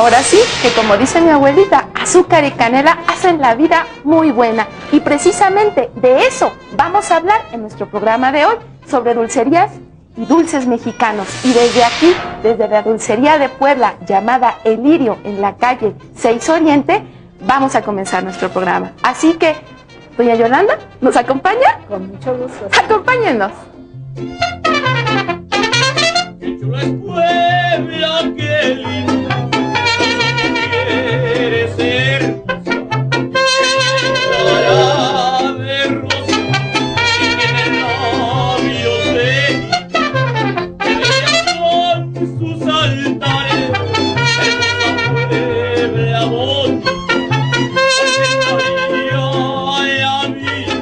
Ahora sí, que como dice mi abuelita, azúcar y canela hacen la vida muy buena. Y precisamente de eso vamos a hablar en nuestro programa de hoy, sobre dulcerías y dulces mexicanos. Y desde aquí, desde la dulcería de Puebla, llamada El Lirio, en la calle 6 Oriente, vamos a comenzar nuestro programa. Así que, doña Yolanda, ¿nos acompaña? Con mucho gusto. Acompáñennos. Qué chula es Puebla, qué linda, quiere ser cara de rosa y tiene labios de guinda, que bellas son sus altares, hermosa Puebla bonita, ordenaría la vida.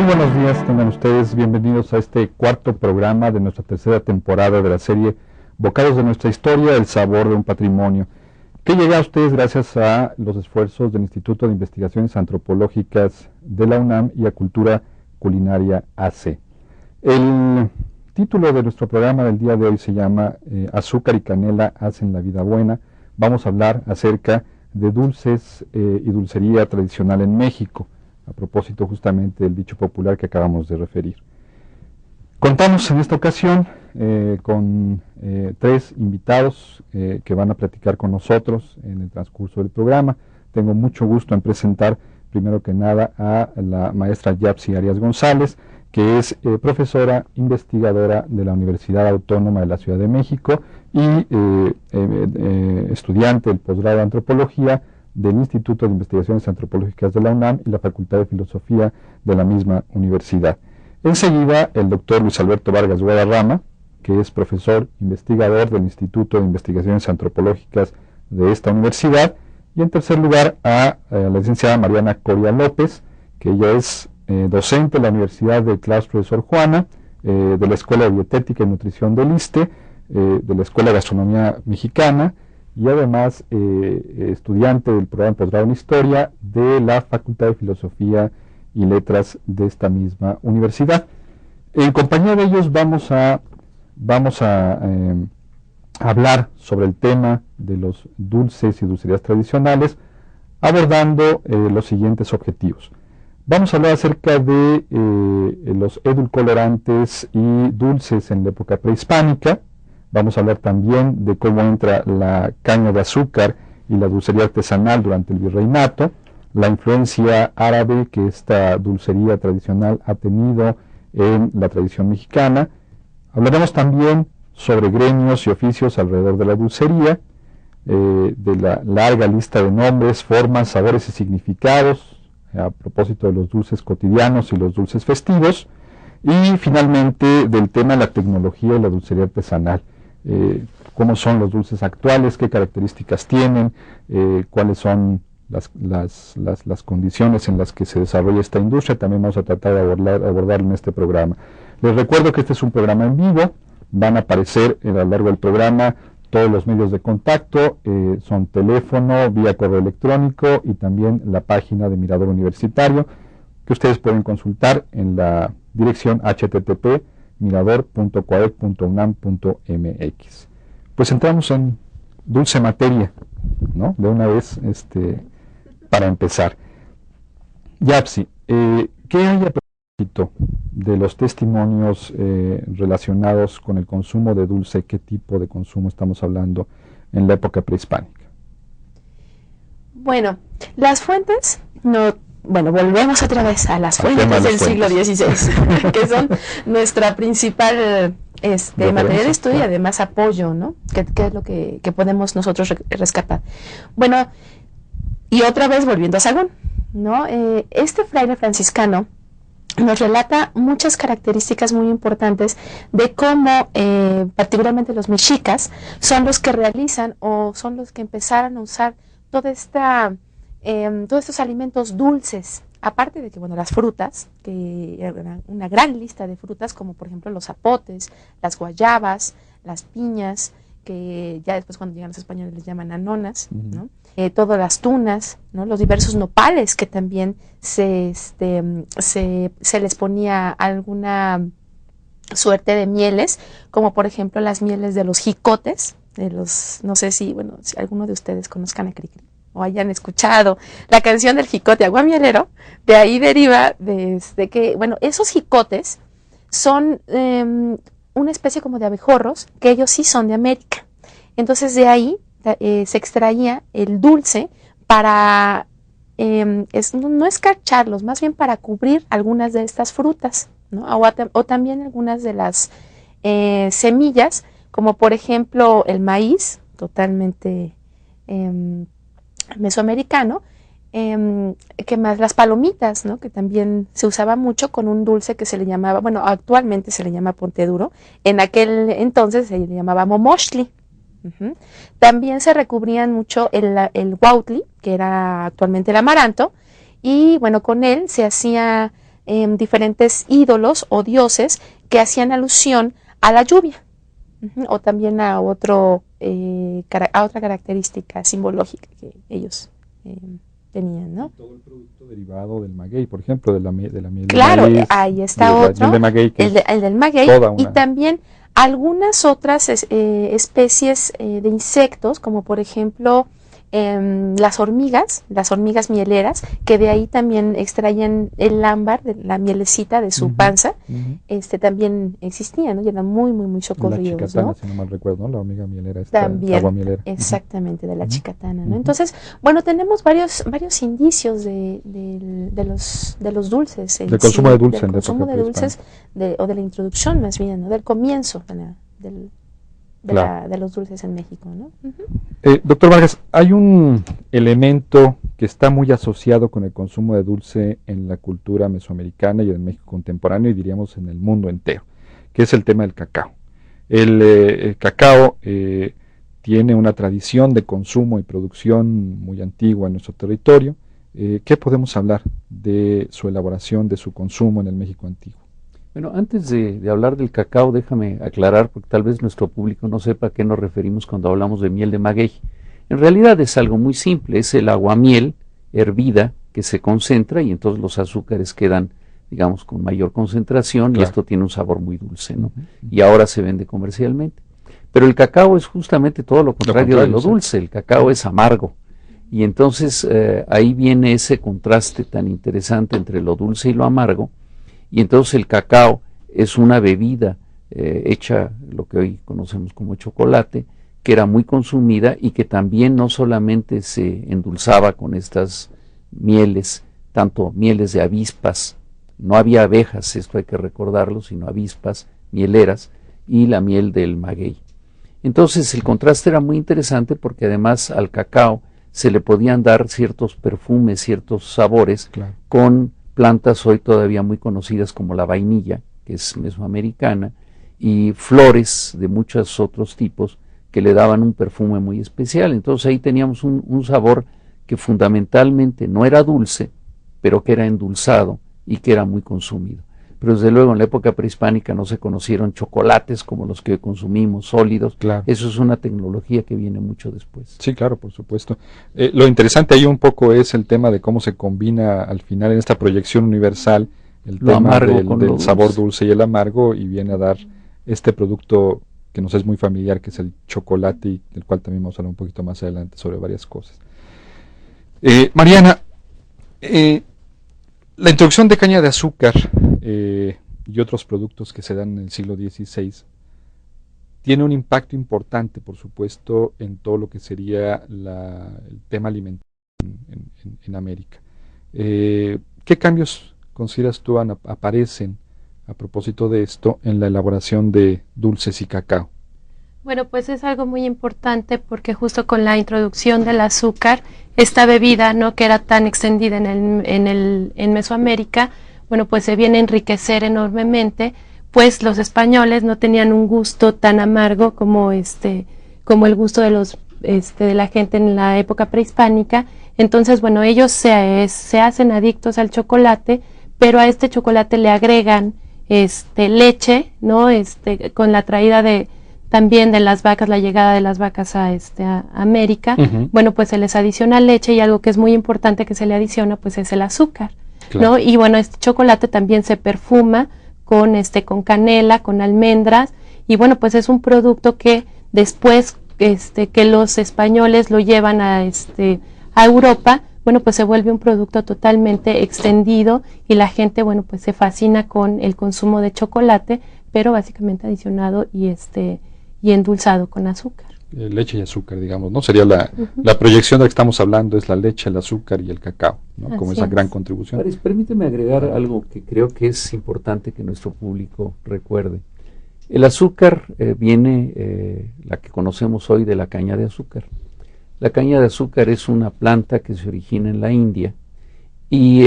Buenos días, tengan ustedes bienvenidos a este cuarto programa de nuestra tercera temporada de la serie Bocados de nuestra historia, el sabor de un patrimonio, que llega a ustedes gracias a los esfuerzos del Instituto de Investigaciones Antropológicas de la UNAM y a Cultura Culinaria AC. El título de nuestro programa del día de hoy se llama Azúcar y canela hacen la vida buena. Vamos a hablar acerca de dulces y dulcería tradicional en México, a propósito justamente del dicho popular que acabamos de referir. Contamos en esta ocasión con tres invitados que van a platicar con nosotros en el transcurso del programa. Tengo mucho gusto en presentar primero que nada a la maestra Yapsi Arias González, que es profesora investigadora de la Universidad Autónoma de la Ciudad de México y estudiante del posgrado de Antropología del Instituto de Investigaciones Antropológicas de la UNAM y la Facultad de Filosofía de la misma universidad. Enseguida, el doctor Luis Alberto Vargas Guadarrama, que es profesor investigador del Instituto de Investigaciones Antropológicas de esta universidad. Y en tercer lugar, a la licenciada Mariana Coria López, que ella es docente de la Universidad del Claustro de Sor Juana, de la Escuela de Dietética y Nutrición del ISSSTE, de la Escuela de Gastronomía Mexicana, y además estudiante del programa posgrado en Historia de la Facultad de Filosofía y Letras de esta misma universidad. En compañía de ellos vamos a hablar sobre el tema de los dulces y dulcerías tradicionales, abordando los siguientes objetivos. Vamos a hablar acerca de los edulcorantes y dulces en la época prehispánica. Vamos a hablar también de cómo entra la caña de azúcar y la dulcería artesanal durante el virreinato, la influencia árabe que esta dulcería tradicional ha tenido en la tradición mexicana. Hablaremos también sobre gremios y oficios alrededor de la dulcería, de la larga lista de nombres, formas, sabores y significados a propósito de los dulces cotidianos y los dulces festivos, y finalmente del tema de la tecnología y la dulcería artesanal. Cómo son los dulces actuales, qué características tienen, cuáles son las condiciones en las que se desarrolla esta industria. También vamos a tratar de abordarlo en este programa. Les recuerdo que este es un programa en vivo, van a aparecer a lo largo del programa todos los medios de contacto, son teléfono, vía correo electrónico y también la página de Mirador Universitario, que ustedes pueden consultar en la dirección http://mirador.coaec.unam.mx. Pues entramos en dulce materia, ¿no? De una vez, para empezar. Yapsi, ¿qué hay a propósito de los testimonios relacionados con el consumo de dulce? ¿Qué tipo de consumo estamos hablando en la época prehispánica? Bueno, las fuentes, volvemos otra vez a las fuentes del siglo XVI, que son nuestra principal materia de estudio y además apoyo, ¿no? Que es lo que podemos nosotros rescatar. Bueno, y otra vez volviendo a Sagún, ¿no? Este fraile franciscano nos relata muchas características muy importantes de cómo particularmente los mexicas son los que realizan o son los que empezaron a usar todos estos alimentos dulces, aparte de que, las frutas, que una gran lista de frutas, como por ejemplo los zapotes, las guayabas, las piñas, que ya después cuando llegan los españoles les llaman anonas, ¿no? Todas las tunas, ¿no? Los diversos nopales, que también se les ponía alguna suerte de mieles, como por ejemplo las mieles de los jicotes, no sé si alguno de ustedes conozcan a Cricri o hayan escuchado la canción del jicote aguamielero. De ahí deriva que, esos jicotes son una especie como de abejorros, que ellos sí son de América. Entonces de ahí se extraía el dulce para, no escarcharlos, más bien para cubrir algunas de estas frutas, ¿no? O también algunas de las semillas, como por ejemplo el maíz, totalmente mesoamericano, que más las palomitas, ¿no? Que también se usaba mucho con un dulce que se le llamaba, actualmente se le llama ponte duro, en aquel entonces se le llamaba momochtli. También se recubrían mucho el huautli, que era actualmente el amaranto, y con él se hacía diferentes ídolos o dioses que hacían alusión a la lluvia, o también a otra característica simbológica que ellos tenían, ¿no? Todo el producto derivado del maguey, por ejemplo, de la miel de maíz, ahí está otro, el del maguey, y también algunas otras especies de insectos, como por ejemplo las hormigas mieleras, que de ahí también extraían el ámbar, la mielecita de su panza, también existían, ¿no? Y eran muy, muy, muy socorridos, la chicatana, ¿no? Si no mal recuerdo, ¿no? La hormiga mielera, también, aguamielera. Exactamente, de la chicatana, ¿no? Entonces, tenemos varios indicios de los dulces. Del consumo de dulces. Del consumo de dulces, o de la introducción más bien, ¿no? Del comienzo de los dulces en México, ¿no? Doctor Vargas, hay un elemento que está muy asociado con el consumo de dulce en la cultura mesoamericana y en México contemporáneo, y diríamos en el mundo entero, que es el tema del cacao. El cacao tiene una tradición de consumo y producción muy antigua en nuestro territorio. ¿Qué podemos hablar de su elaboración, de su consumo en el México antiguo? Bueno, antes de hablar del cacao, déjame aclarar, porque tal vez nuestro público no sepa a qué nos referimos cuando hablamos de miel de maguey. En realidad es algo muy simple, es el aguamiel hervida que se concentra y entonces los azúcares quedan, digamos, con mayor concentración, y esto tiene un sabor muy dulce, ¿no? Y ahora se vende comercialmente. Pero el cacao es justamente todo lo contrario de lo dulce, el cacao es amargo. Y entonces ahí viene ese contraste tan interesante entre lo dulce y lo amargo. Y entonces el cacao es una bebida hecha, lo que hoy conocemos como chocolate, que era muy consumida y que también no solamente se endulzaba con estas mieles, tanto mieles de avispas, no había abejas, esto hay que recordarlo, sino avispas mieleras, y la miel del maguey. Entonces el contraste era muy interesante porque además al cacao se le podían dar ciertos perfumes, ciertos sabores, con plantas hoy todavía muy conocidas como la vainilla, que es mesoamericana, y flores de muchos otros tipos que le daban un perfume muy especial. Entonces ahí teníamos un sabor que fundamentalmente no era dulce, pero que era endulzado y que era muy consumido. Pero desde luego en la época prehispánica no se conocieron chocolates como los que consumimos, sólidos. Eso es una tecnología que viene mucho después. Sí, claro, por supuesto. Lo interesante ahí un poco es el tema de cómo se combina al final en esta proyección universal el tema del sabor dulce y el amargo, y viene a dar este producto que nos es muy familiar, que es el chocolate, y del cual también vamos a hablar un poquito más adelante sobre varias cosas. Mariana, la introducción de caña de azúcar y otros productos que se dan en el siglo XVI tiene un impacto importante, por supuesto, en todo lo que sería el tema alimentario en América. ¿Qué cambios consideras tú aparecen a propósito de esto en la elaboración de dulces y cacao? Bueno, pues es algo muy importante porque justo con la introducción del azúcar, esta bebida, ¿no?, que era tan extendida en Mesoamérica, bueno, pues se viene a enriquecer enormemente, pues los españoles no tenían un gusto tan amargo como el gusto de la gente en la época prehispánica. Entonces, bueno, ellos se hacen adictos al chocolate, pero a este chocolate le agregan leche, ¿no?, con la traída también de las vacas, la llegada de las vacas a América. Bueno, pues se les adiciona leche, y algo que es muy importante que se le adiciona, pues es el azúcar, claro, ¿no? Y bueno, este chocolate también se perfuma con canela, con almendras, y bueno, pues es un producto que después que los españoles lo llevan a Europa, bueno, pues se vuelve un producto totalmente extendido, y la gente, bueno, pues se fascina con el consumo de chocolate, pero básicamente adicionado y endulzado con azúcar. Leche y azúcar, digamos, ¿no? Sería la proyección de la que estamos hablando, es la leche, el azúcar y el cacao, ¿no? Como esa gran contribución. Permíteme agregar algo que creo que es importante que nuestro público recuerde. El azúcar viene, la que conocemos hoy, de la caña de azúcar. La caña de azúcar es una planta que se origina en la India, y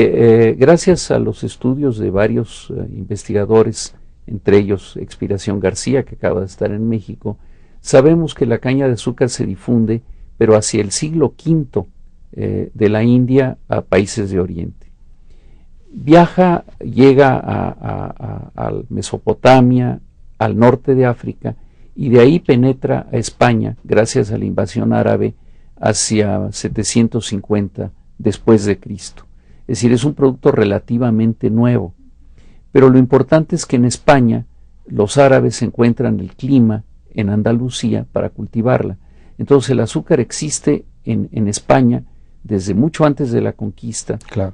gracias a los estudios de varios investigadores, entre ellos Expiración García, que acaba de estar en México, sabemos que la caña de azúcar se difunde, pero hacia el siglo V de la India a países de Oriente. Llega a Mesopotamia, al norte de África, y de ahí penetra a España, gracias a la invasión árabe, hacia 750 después de Cristo. Es decir, es un producto relativamente nuevo. Pero lo importante es que en España los árabes encuentran el clima en Andalucía para cultivarla. Entonces el azúcar existe en España desde mucho antes de la conquista. Claro.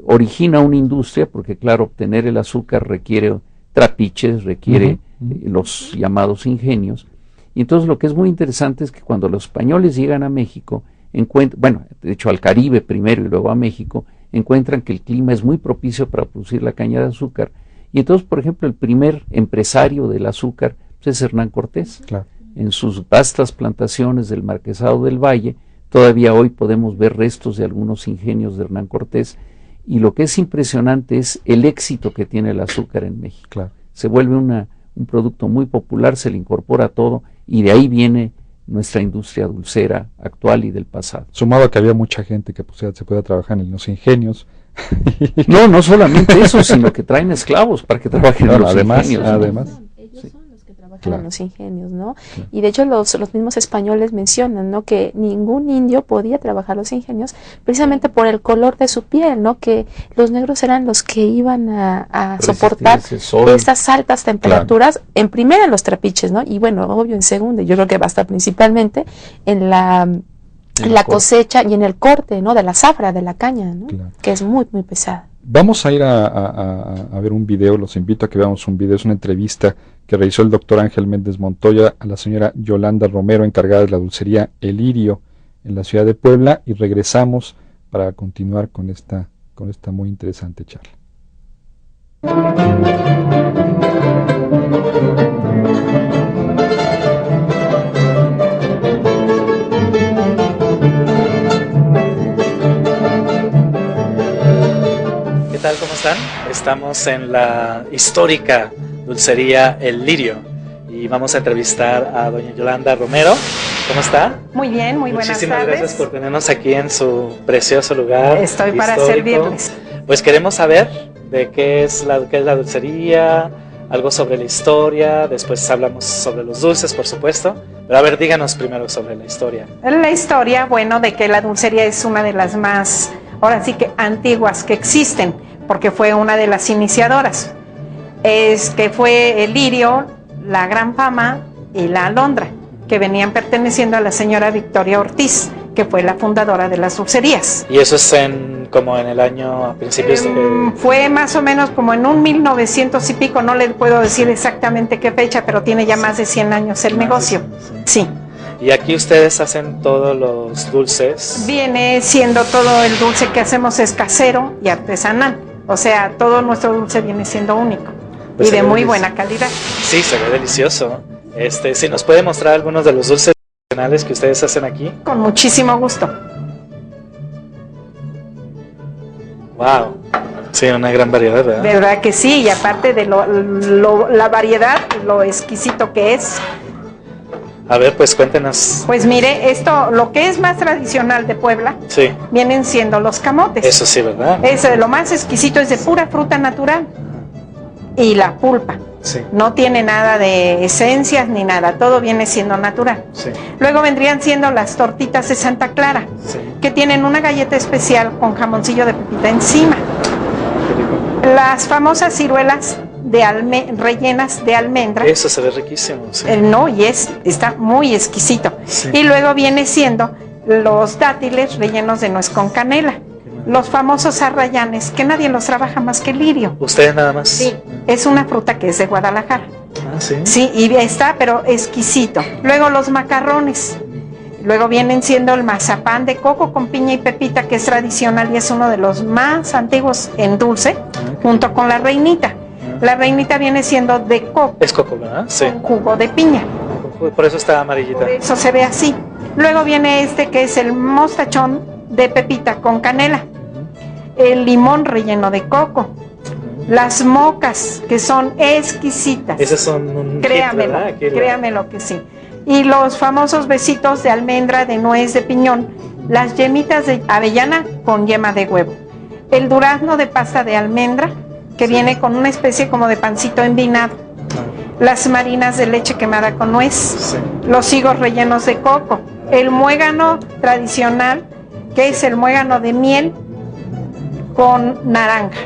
Origina una industria, porque claro, obtener el azúcar requiere trapiches, requiere los llamados ingenios. Y entonces lo que es muy interesante es que cuando los españoles llegan a México, de hecho al Caribe primero y luego a México, encuentran que el clima es muy propicio para producir la caña de azúcar. Y entonces, por ejemplo, el primer empresario del azúcar pues, es Hernán Cortés. Claro. En sus vastas plantaciones del Marquesado del Valle, todavía hoy podemos ver restos de algunos ingenios de Hernán Cortés, y lo que es impresionante es el éxito que tiene el azúcar en México. Claro. Se vuelve un producto muy popular, se le incorpora todo, y de ahí viene nuestra industria dulcera actual y del pasado. Sumado a que había mucha gente que se pueda trabajar en los ingenios. No solamente eso, sino que traen esclavos para que trabajen en los ingenios. Además. Ellos son los que trabajan en los ingenios, ¿no? Claro. Y de hecho los mismos españoles mencionan, ¿no?, que ningún indio podía trabajar los ingenios precisamente por el color de su piel, ¿no?, que los negros eran los que iban a soportar estas altas temperaturas, claro, en primera en los trapiches, ¿no? Y bueno, obvio en segunda, yo creo que va a estar principalmente en la cosecha y en el corte, ¿no?, de la zafra, de la caña, ¿no?, claro, que es muy, muy pesada. Vamos a ir a ver un video, los invito a que veamos un video, es una entrevista que realizó el doctor Ángel Méndez Montoya a la señora Yolanda Romero, encargada de la dulcería El Lirio en la ciudad de Puebla, y regresamos para continuar con esta muy interesante charla. ¿Qué tal? ¿Cómo están? Estamos en la histórica dulcería El Lirio y vamos a entrevistar a doña Yolanda Romero. ¿Cómo está? Muy bien, muy buenas tardes. Muchísimas gracias por tenernos aquí en su precioso lugar. Estoy para histórico. servirles. Pues queremos saber de qué es la dulcería, algo sobre la historia, después hablamos sobre los dulces, por supuesto. Pero a ver, díganos primero sobre la historia. La historia, bueno, de que la dulcería es una de las más, ahora sí que antiguas que existen, porque fue una de las iniciadoras. Que fue El Lirio, la Gran Fama y la Alondra, que venían perteneciendo a la señora Victoria Ortiz, que fue la fundadora de las dulcerías. Y eso es como en el año a principios de... Fue más o menos como en un 1900 y pico, no le puedo decir exactamente qué fecha, pero tiene ya más de 100 años el negocio. Sí. Y aquí ustedes hacen todos los dulces. Viene siendo todo el dulce que hacemos es casero y artesanal. O sea, todo nuestro dulce viene siendo único Pues y de se ve muy delici- buena calidad. Sí, se ve delicioso. Si nos puede mostrar algunos de los dulces tradicionales que ustedes hacen aquí. Con muchísimo gusto. Wow. Sí, una gran variedad, ¿verdad? ¿Verdad que sí? Y aparte de la variedad, lo exquisito que es. A ver, pues cuéntenos. Pues mire, esto, lo que es más tradicional de Puebla, Sí, vienen siendo los camotes. eso sí, ¿verdad? Lo más exquisito es de pura fruta natural. Y la pulpa. Sí, No tiene nada de esencias ni nada, todo viene siendo natural. sí, Luego vendrían siendo las tortitas de Santa Clara, sí. que tienen una galleta especial con jamoncillo de pepita encima. Qué rico. Las famosas ciruelas de rellenas de almendra. Eso se ve riquísimo, sí. No, y está muy exquisito. Sí. Y luego viene siendo los dátiles rellenos de nuez con canela. Los famosos arrayanes, que nadie los trabaja más que Lirio. ¿Ustedes nada más? Sí, es una fruta que es de Guadalajara. Ah, sí. Sí, y está, pero exquisito. Luego los macarrones. Luego vienen siendo el mazapán de coco con piña y pepita, que es tradicional y es uno de los más antiguos en dulce, junto con la reinita. La reinita viene siendo de coco Es coco, ¿verdad? Sí. con jugo de piña. Por eso está amarillita. Por eso se ve así. Luego viene que es el mostachón de pepita con canela. El limón relleno de coco. Las mocas, que son exquisitas. Esos son un hit, Créamelo, ¿verdad? Aquí créamelo que sí. Y los famosos besitos de almendra, de nuez, de piñón. Las yemitas de avellana con yema de huevo. El durazno de pasta de almendra, que viene con una especie como de pancito envinado. Las marinas de leche quemada con nuez. Sí. Los higos rellenos de coco. El muégano tradicional, que es el muégano de miel con naranja.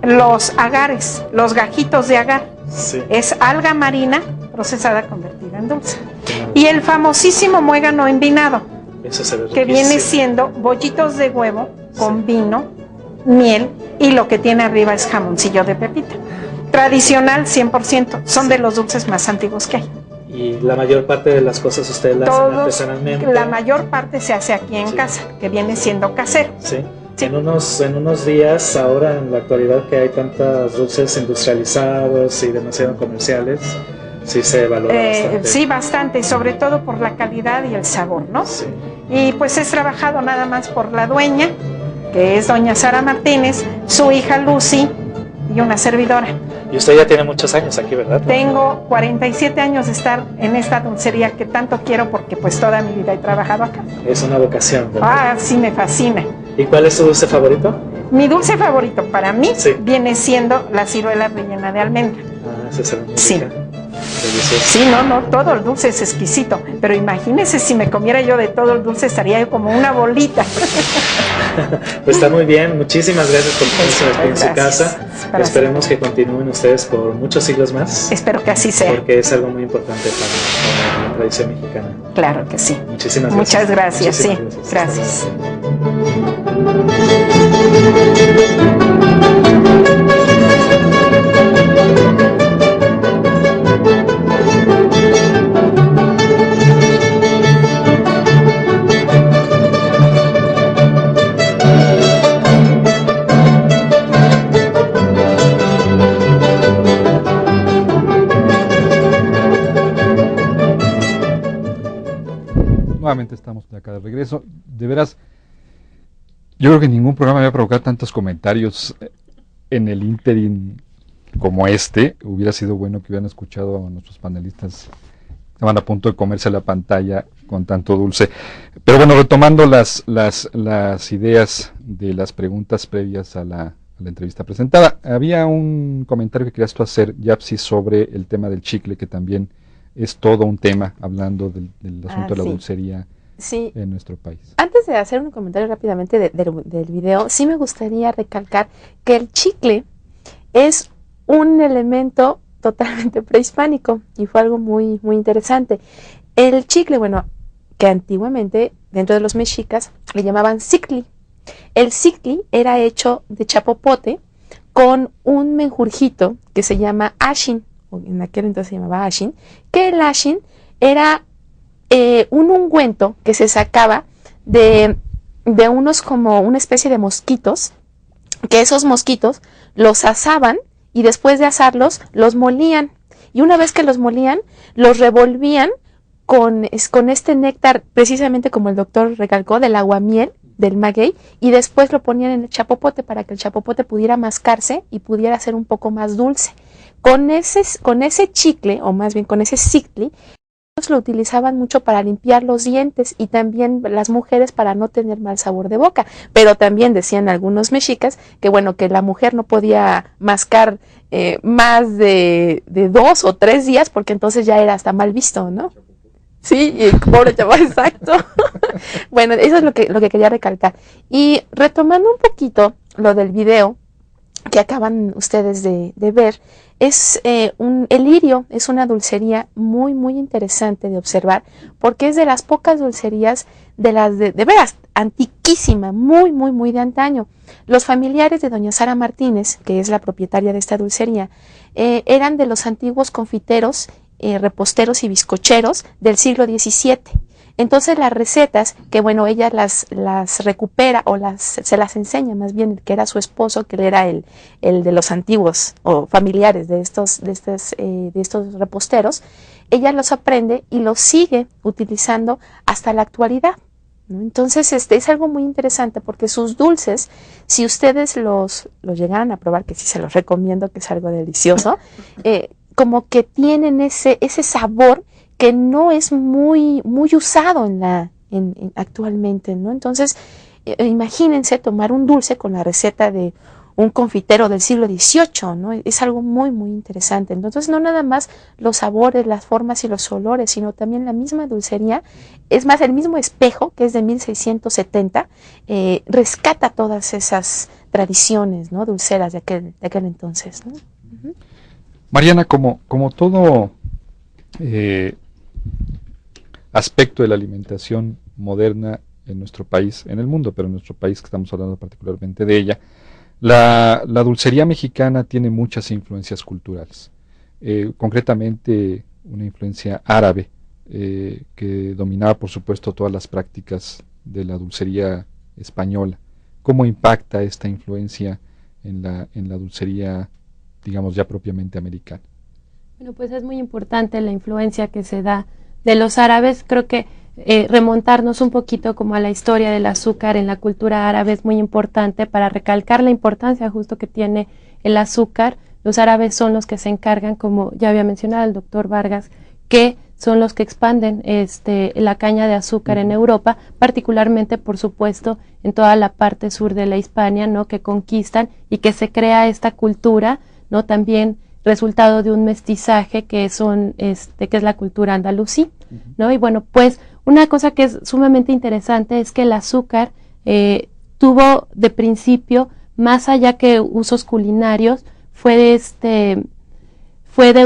Los agares, los gajitos de agar. Sí. Es alga marina procesada convertida en dulce. Y el famosísimo muégano envinado, Eso se ve que viene riquísimo. siendo bollitos de huevo con vino, miel, y lo que tiene arriba es jamoncillo de pepita. Tradicional 100%, son de los dulces más antiguos que hay. Y la mayor parte de las cosas ustedes las hacen Todos, artesanalmente. la mayor parte se hace aquí en Sí. casa, que viene siendo casero. Sí. Sí. En unos días, ahora en la actualidad que hay tantos dulces industrializados y demasiado comerciales, sí se valora bastante. Sí, bastante, sobre todo por la calidad y el sabor, ¿no? Sí. Y pues es trabajado nada más por la dueña, que es doña Sara Martínez, su hija Lucy y una servidora. Y usted ya tiene muchos años aquí, ¿verdad? Tengo 47 años de estar en esta dulcería que tanto quiero porque pues toda mi vida he trabajado acá. Es una vocación, ¿verdad? Ah, sí, me fascina. ¿Y cuál es su dulce favorito? Mi dulce favorito para mí Sí. viene siendo la ciruela rellena de almendra. Ah, ese se ve muy Sí. rica. Delicioso. Sí, no, todo el dulce es exquisito, pero imagínese si me comiera yo de todo el dulce estaría yo como una bolita. Pues está muy bien. Muchísimas gracias por tenerse aquí en su Gracias. casa. Gracias. Esperemos que continúen ustedes por muchos siglos más, Espero que así sea. porque es algo muy importante para la tradición mexicana. Claro que sí. Muchísimas gracias. Muchas gracias, sí. Muchísimas Gracias. Nuevamente estamos de acá de regreso. De veras, yo creo que ningún programa me va a provocar tantos comentarios en el ínterin como este. Hubiera sido bueno que hubieran escuchado a nuestros panelistas. Estaban a punto de comerse la pantalla con tanto dulce. Pero bueno, retomando las ideas de las preguntas previas a la entrevista presentada. Había un comentario que querías tú hacer, Yapsi, sobre el tema del chicle, que también es todo un tema, hablando del asunto de la sí. dulcería Sí. en nuestro país. Antes de hacer un comentario rápidamente del video, sí me gustaría recalcar que el chicle es un elemento totalmente prehispánico y fue algo muy, muy interesante. El chicle, bueno, que antiguamente dentro de los mexicas le llamaban sicli. El sicli era hecho de chapopote con un menjurjito que se llama ashin, o en aquel entonces se llamaba ashin, que el ashin era un ungüento que se sacaba de unos como una especie de mosquitos, que esos mosquitos los asaban y después de asarlos los molían, y una vez que los molían los revolvían con este néctar, precisamente como el doctor recalcó, del aguamiel, del maguey, y después lo ponían en el chapopote para que el chapopote pudiera mascarse y pudiera ser un poco más dulce. Con ese chicle, o más bien con ese sicli, ellos lo utilizaban mucho para limpiar los dientes y también las mujeres para no tener mal sabor de boca. Pero también decían algunos mexicas que bueno, que la mujer no podía mascar más de 2 o 3 días porque entonces ya era hasta mal visto, ¿no? Sí, y pobre chaval, exacto. Bueno, eso es lo que quería recalcar. Y retomando un poquito lo del video que acaban ustedes de ver, es el lirio es una dulcería muy, muy interesante de observar, porque es de las pocas dulcerías de veras, antiquísima, muy, muy, muy de antaño. Los familiares de doña Sara Martínez, que es la propietaria de esta dulcería, eran de los antiguos confiteros, reposteros y bizcocheros del siglo XVII. Entonces las recetas, que bueno, ella las recupera o se las enseña más bien el que era su esposo, que era el de los antiguos o familiares de estos reposteros, ella los aprende y los sigue utilizando hasta la actualidad, ¿no? Entonces es algo muy interesante porque sus dulces, si ustedes los llegaran a probar, que sí se los recomiendo, que es algo delicioso, como que tienen ese sabor que no es muy, muy usado actualmente, ¿no? Entonces, imagínense tomar un dulce con la receta de un confitero del siglo XVIII, ¿no? Es algo muy, muy interesante. Entonces, no nada más los sabores, las formas y los olores, sino también la misma dulcería. Es más, el mismo espejo, que es de 1670, rescata todas esas tradiciones, ¿no? Dulceras de aquel entonces, ¿no? Uh-huh. Mariana, como todo aspecto de la alimentación moderna en nuestro país, en el mundo, pero en nuestro país, que estamos hablando particularmente de ella, la dulcería mexicana tiene muchas influencias culturales, concretamente una influencia árabe que dominaba, por supuesto, todas las prácticas de la dulcería española. ¿Cómo impacta esta influencia en la dulcería, digamos, ya propiamente americana? Bueno, pues es muy importante la influencia que se da de los árabes. Creo que remontarnos un poquito como a la historia del azúcar en la cultura árabe es muy importante para recalcar la importancia justo que tiene el azúcar. Los árabes son los que se encargan, como ya había mencionado el doctor Vargas, que son los que expanden la caña de azúcar en Europa, particularmente, por supuesto, en toda la parte sur de la Hispania, ¿no? Que conquistan y que se crea esta cultura, ¿no? También resultado de un mestizaje que es la cultura andalusí, ¿no? Y bueno, pues una cosa que es sumamente interesante es que el azúcar tuvo de principio, más allá que usos culinarios, fue de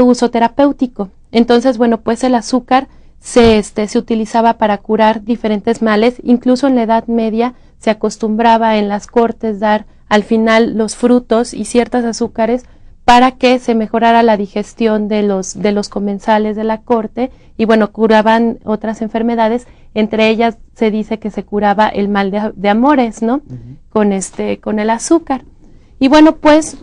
uso terapéutico. Entonces, bueno, pues el azúcar se utilizaba para curar diferentes males. Incluso en la Edad Media se acostumbraba en las cortes dar al final los frutos y ciertos azúcares para que se mejorara la digestión de los comensales de la corte, y bueno, curaban otras enfermedades. Entre ellas se dice que se curaba el mal de amores, ¿no? Uh-huh. Con el azúcar. Y bueno, pues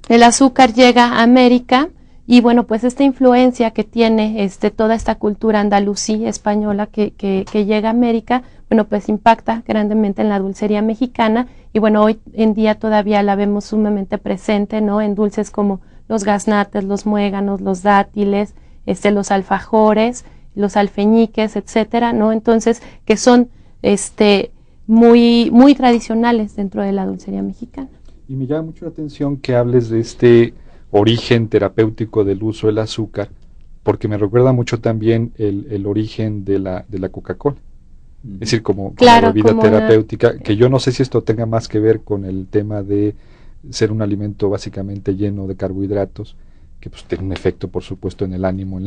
el azúcar llega a América, y bueno, pues esta influencia que tiene toda esta cultura andalusí española que llega a América, bueno, pues impacta grandemente en la dulcería mexicana, y bueno, hoy en día todavía la vemos sumamente presente, ¿no? En dulces como los gaznates, los muéganos, los dátiles, los alfajores, los alfeñiques, etcétera, ¿no? Entonces, que son muy, muy tradicionales dentro de la dulcería mexicana. Y me llama mucho la atención que hables de este origen terapéutico del uso del azúcar, porque me recuerda mucho también el origen de la Coca-Cola. Es decir, como bebida terapéutica, que yo no sé si esto tenga más que ver con el tema de ser un alimento básicamente lleno de carbohidratos, que pues tiene un efecto, por supuesto, en el ánimo,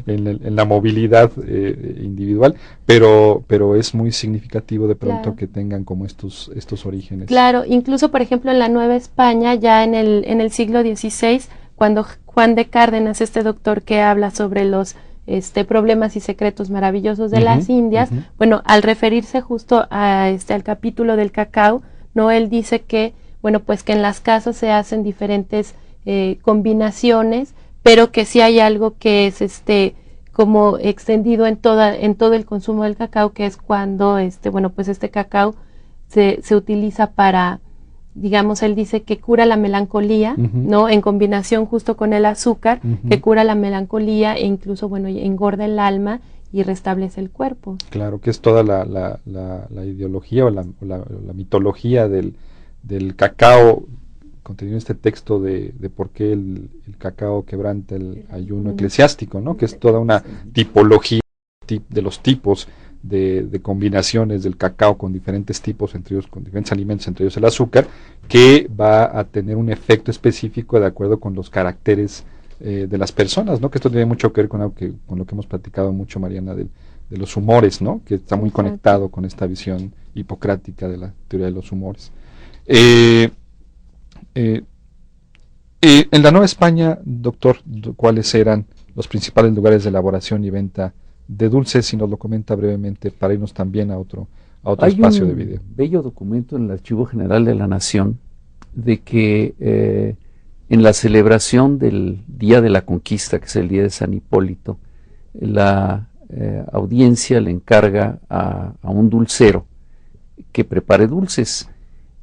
en la movilidad individual, pero es muy significativo de pronto, claro, que tengan como estos orígenes. Claro, incluso por ejemplo en la Nueva España, ya en el siglo XVI, cuando Juan de Cárdenas, este doctor que habla sobre los problemas y secretos maravillosos de las Indias, bueno, al referirse justo a al capítulo del cacao, ¿no? Él dice que, bueno, pues que en las casas se hacen diferentes combinaciones, pero que sí hay algo que es como extendido en todo el consumo del cacao, que es cuando bueno, pues este cacao se utiliza para, digamos, él dice que cura la melancolía, ¿no? En combinación justo con el azúcar, que cura la melancolía e incluso, bueno, engorda el alma y restablece el cuerpo. Claro, que es toda la ideología o la mitología del cacao, contenido en este texto de por qué el cacao quebranta el ayuno eclesiástico, ¿no? Que es toda una tipología de los tipos de combinaciones del cacao con diferentes tipos, entre ellos con diferentes alimentos, entre ellos el azúcar, que va a tener un efecto específico de acuerdo con los caracteres de las personas, ¿no? Que esto tiene mucho que ver con lo que hemos platicado mucho, Mariana, de los humores, ¿no? Que está muy conectado con esta visión hipocrática de la teoría de los humores. En la Nueva España, doctor, ¿cuáles eran los principales lugares de elaboración y venta de dulces? Si nos lo comenta brevemente para irnos también a otro espacio de video. Hay un bello documento en el Archivo General de la Nación de que en la celebración del Día de la Conquista, que es el Día de San Hipólito, la audiencia le encarga a un dulcero que prepare dulces,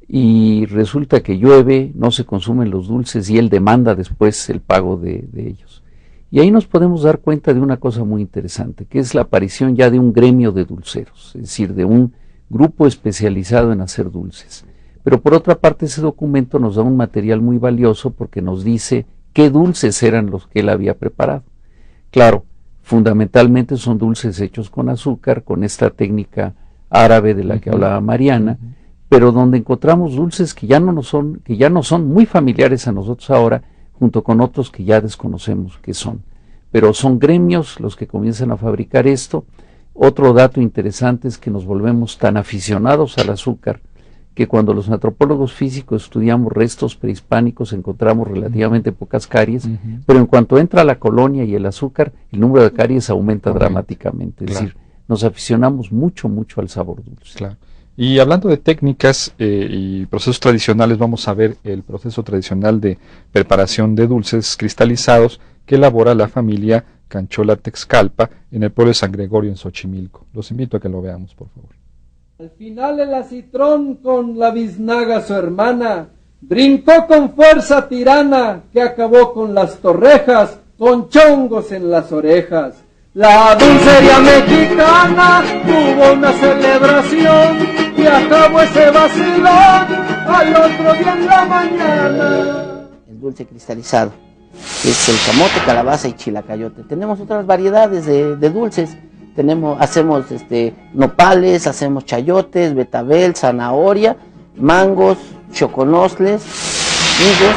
y resulta que llueve, no se consumen los dulces y él demanda después el pago de ellos. Y ahí nos podemos dar cuenta de una cosa muy interesante, que es la aparición ya de un gremio de dulceros, es decir, de un grupo especializado en hacer dulces. Pero por otra parte, ese documento nos da un material muy valioso porque nos dice qué dulces eran los que él había preparado. Claro, fundamentalmente son dulces hechos con azúcar, con esta técnica árabe de la que hablaba Mariana, pero donde encontramos dulces que ya no son muy familiares a nosotros ahora, junto con otros que ya desconocemos qué son. Pero son gremios los que comienzan a fabricar esto. Otro dato interesante es que nos volvemos tan aficionados al azúcar que cuando los antropólogos físicos estudiamos restos prehispánicos encontramos relativamente pocas caries, pero en cuanto entra la colonia y el azúcar, el número de caries aumenta dramáticamente. Es decir, nos aficionamos mucho al sabor dulce. Claro. Y hablando de técnicas y procesos tradicionales, vamos a ver el proceso tradicional de preparación de dulces cristalizados que elabora la familia Canchola Texcalpa en el pueblo de San Gregorio, en Xochimilco. Los invito a que lo veamos, por favor. Al final el acitrón con la biznaga su hermana brincó con fuerza tirana que acabó con las torrejas con chongos en las orejas. La dulcería mexicana tuvo una celebración y acabó ese vacilón al otro día en la mañana. El dulce cristalizado es el camote, calabaza y chilacayote. Tenemos otras variedades de dulces. Hacemos nopales, hacemos chayotes, betabel, zanahoria, mangos, choconosles, higos,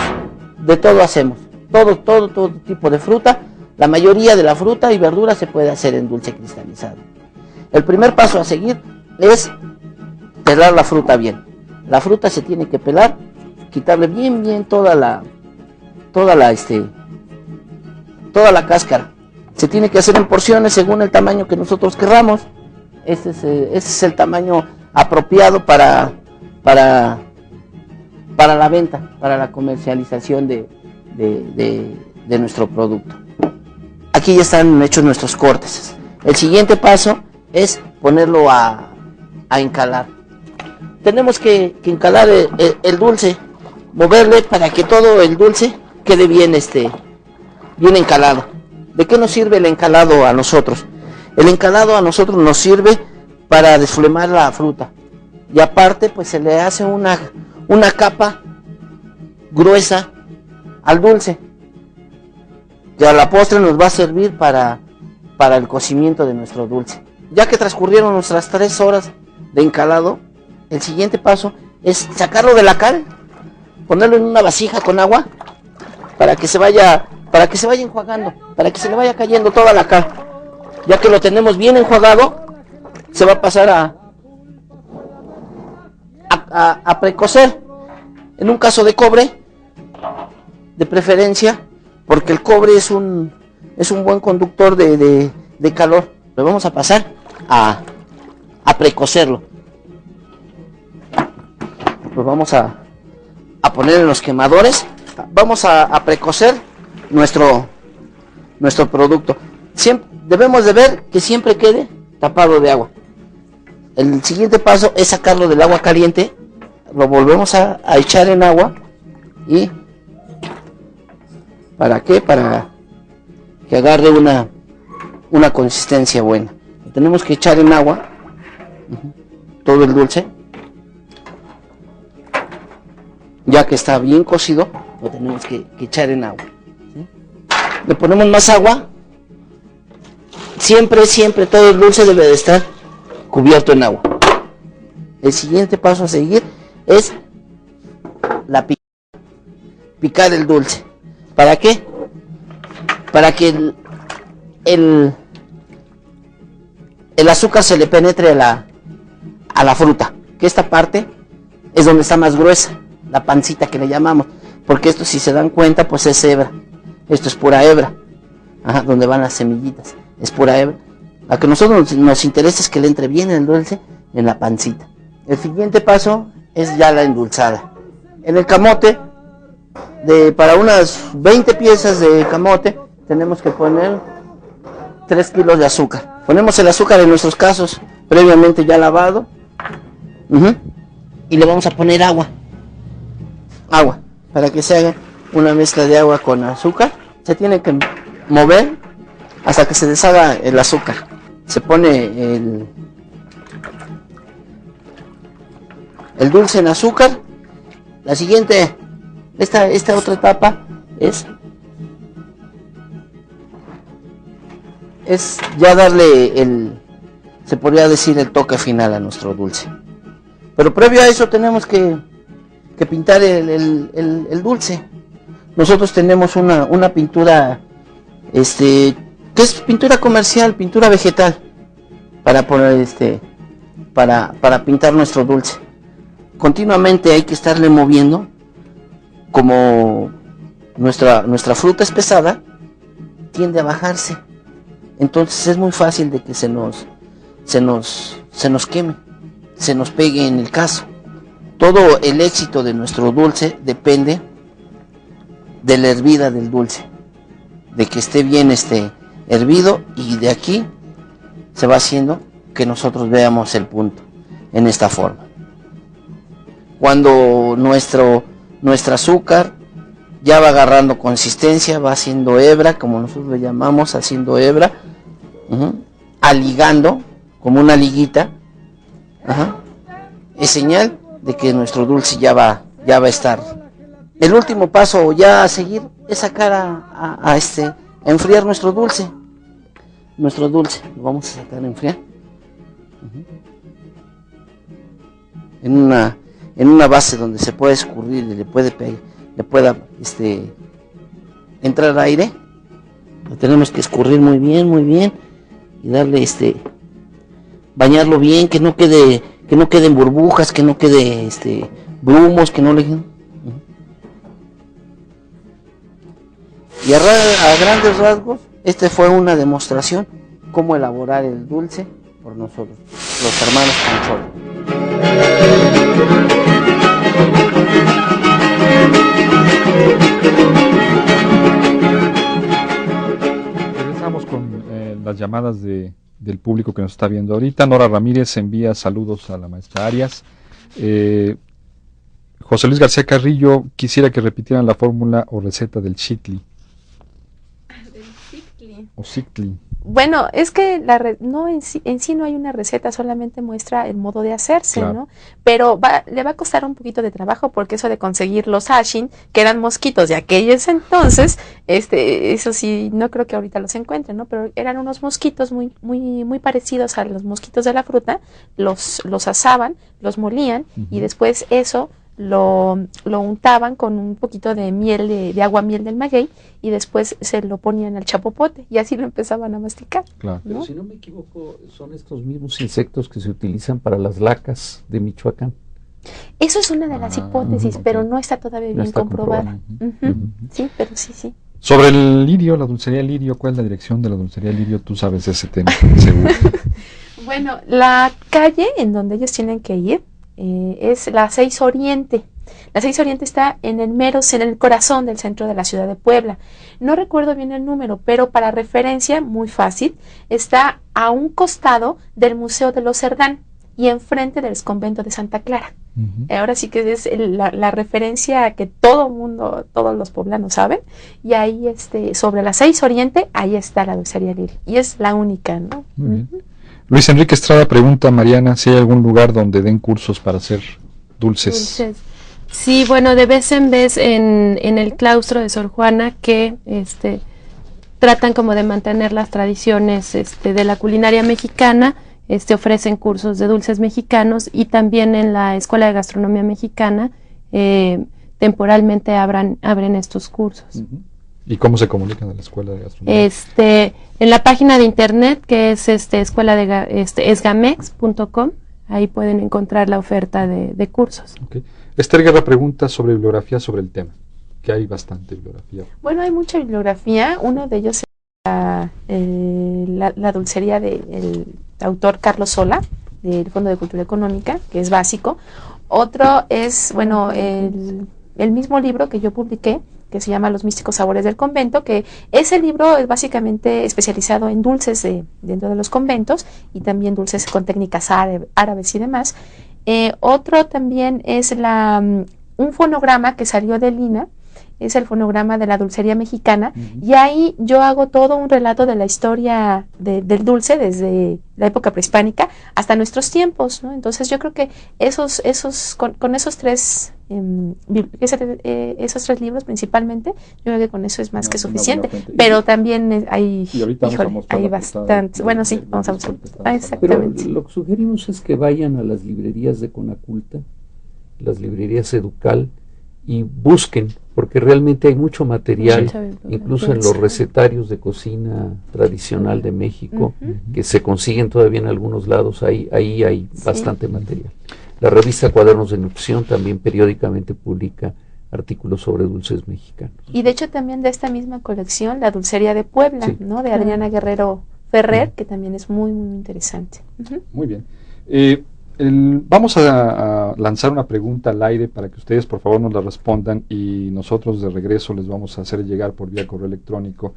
de todo hacemos. Todo tipo de fruta. La mayoría de la fruta y verdura se puede hacer en dulce cristalizado. El primer paso a seguir es pelar la fruta bien. La fruta se tiene que pelar, quitarle bien toda la cáscara. Se tiene que hacer en porciones según el tamaño que nosotros querramos. Ese es el tamaño apropiado para la venta, para la comercialización de nuestro producto. Aquí ya están hechos nuestros cortes. El siguiente paso es ponerlo a encalar. Tenemos que encalar el dulce, moverle para que todo el dulce quede bien encalado. ¿De qué nos sirve el encalado a nosotros? El encalado a nosotros nos sirve para desflemar la fruta. Y aparte, pues se le hace una capa gruesa al dulce, que a la postre nos va a servir para el cocimiento de nuestro dulce. Ya que transcurrieron nuestras 3 horas de encalado, el siguiente paso es sacarlo de la cal, ponerlo en una vasija con agua para que se vaya enjuagando, para que se le vaya cayendo toda la cal. Ya que lo tenemos bien enjuagado, se va a pasar a precocer. En un caso de cobre, de preferencia, porque el cobre es un buen conductor de calor. Lo vamos a pasar a precocerlo. Lo vamos a poner en los quemadores. Vamos a precocer nuestro producto. Debemos de ver que siempre quede tapado de agua. El siguiente paso es sacarlo del agua caliente. Lo volvemos a echar en agua. ¿Y para qué? Para que agarre una consistencia buena. Lo tenemos que echar en agua todo el dulce. Ya que está bien cocido, lo tenemos que echar en agua, ¿sí? Le ponemos más agua. Siempre todo el dulce debe de estar cubierto en agua. El siguiente paso a seguir es picar el dulce. ¿Para qué? Para que el azúcar se le penetre a la fruta, que esta parte es donde está más gruesa, la pancita que le llamamos, porque esto, si se dan cuenta, pues es hebra. Esto es pura hebra. Ajá, donde van las semillitas, es pura hebra. Lo que a nosotros nos interesa es que le entre bien el dulce en la pancita. El siguiente paso es ya la endulzada. En el camote, para unas 20 piezas de camote, tenemos que poner 3 kilos de azúcar. Ponemos el azúcar en nuestros casos previamente ya lavado. Y le vamos a poner agua, para que se haga una mezcla de agua con azúcar. Se tiene que mover hasta que se deshaga el azúcar. Se pone el dulce en azúcar. La siguiente, esta otra etapa es ya darle se podría decir, el toque final a nuestro dulce. Pero previo a eso tenemos que pintar el dulce. Nosotros tenemos una pintura, que es pintura comercial, pintura vegetal, para poner para pintar nuestro dulce. Continuamente hay que estarle moviendo, como nuestra fruta es pesada, tiende a bajarse. Entonces es muy fácil de que se nos queme, se nos pegue en el caso. Todo el éxito de nuestro dulce depende de la hervida del dulce, de que esté bien hervido, y de aquí se va haciendo que nosotros veamos el punto en esta forma. Cuando nuestro azúcar ya va agarrando consistencia, va haciendo hebra, como nosotros le llamamos, haciendo hebra, aligando como una liguita, es señal de que nuestro dulce ya va a estar. El último paso ya a seguir es sacar a enfriar nuestro dulce. Lo vamos a sacar a enfriar en una base donde se puede escurrir y le pueda entrar aire. Lo tenemos que escurrir muy bien y darle bañarlo bien, que no queden burbujas, que no quede grumos, que no le. Y a grandes rasgos, fue una demostración cómo elaborar el dulce por nosotros, los hermanos Conchol. Regresamos con las llamadas del público que nos está viendo ahorita. Nora Ramírez envía saludos a la maestra Arias. José Luis García Carrillo quisiera que repitieran la fórmula o receta del chitli. O cicli. Bueno, es que no en sí no hay una receta, solamente muestra el modo de hacerse, claro, ¿no? Pero le va a costar un poquito de trabajo, porque eso de conseguir los ashin, que eran mosquitos de aquellos entonces, eso sí, no creo que ahorita los encuentren, ¿no? Pero eran unos mosquitos muy parecidos a los mosquitos de la fruta, los asaban, los molían, y después eso lo untaban con un poquito de miel, de agua miel del maguey, y después se lo ponían al chapopote y así lo empezaban a masticar. Claro. Pero si no me equivoco, son estos mismos insectos que se utilizan para las lacas de Michoacán. Eso es una de las hipótesis, ok. pero no está todavía No bien está comprobada. comprobado. Ujú. Sí, pero sí. Sobre el lirio, la dulcería lirio, ¿cuál es la dirección de la dulcería lirio? Tú sabes ese tema, seguro. Bueno, la calle en donde ellos tienen que ir es la 6 Oriente. La 6 Oriente está en el corazón del centro de la ciudad de Puebla. No recuerdo bien el número, pero para referencia, muy fácil, está a un costado del Museo de los Cerdán y enfrente del convento de Santa Clara. Ahora sí que es la referencia que todo mundo, todos los poblanos saben, y ahí sobre la 6 Oriente, ahí está la dulcería Lirio, y es la única, ¿no? Muy bien. Luis Enrique Estrada pregunta, Mariana, si hay algún lugar donde den cursos para hacer dulces. Sí, bueno, de vez en vez en el claustro de Sor Juana, que tratan como de mantener las tradiciones de la culinaria mexicana, ofrecen cursos de dulces mexicanos, y también en la Escuela de Gastronomía Mexicana temporalmente abren estos cursos. ¿Y cómo se comunican a la Escuela de Gastronomía? En la página de internet, que es escuela de esgamex.com, ahí pueden encontrar la oferta de cursos. Okay. Esther Guerra pregunta sobre bibliografía sobre el tema, que hay bastante bibliografía. Bueno, hay mucha bibliografía. Uno de ellos es la dulcería del autor Carlos Sola, del Fondo de Cultura Económica, que es básico. Otro es, bueno, el mismo libro que yo publiqué, que se llama Los místicos sabores del convento, que ese libro es básicamente especializado en dulces dentro de los conventos, y también dulces con técnicas árabes y demás. Otro también es un fonograma que salió de Lina, es el fonograma de la dulcería mexicana, y ahí yo hago todo un relato de la historia del dulce desde la época prehispánica hasta nuestros tiempos, ¿no? Entonces yo creo que con esos tres libros principalmente, yo creo que con eso es más que suficiente, pero también hay bastantes. Bueno, sí, vamos a mostrar. Exactamente. Pero lo que sugerimos es que vayan a las librerías de Conaculta, las librerías Educal, y busquen, porque realmente hay mucho material, incluso en los recetarios de cocina tradicional de México, que se consiguen todavía en algunos lados, ahí hay bastante material. La revista Cuadernos de Nutrición también periódicamente publica artículos sobre dulces mexicanos. Y de hecho también de esta misma colección, la dulcería de Puebla, Sí. ¿no? De Adriana Guerrero Ferrer, que también es muy, muy interesante. Muy bien. Vamos a lanzar una pregunta al aire para que ustedes por favor nos la respondan, y nosotros de regreso les vamos a hacer llegar por vía correo electrónico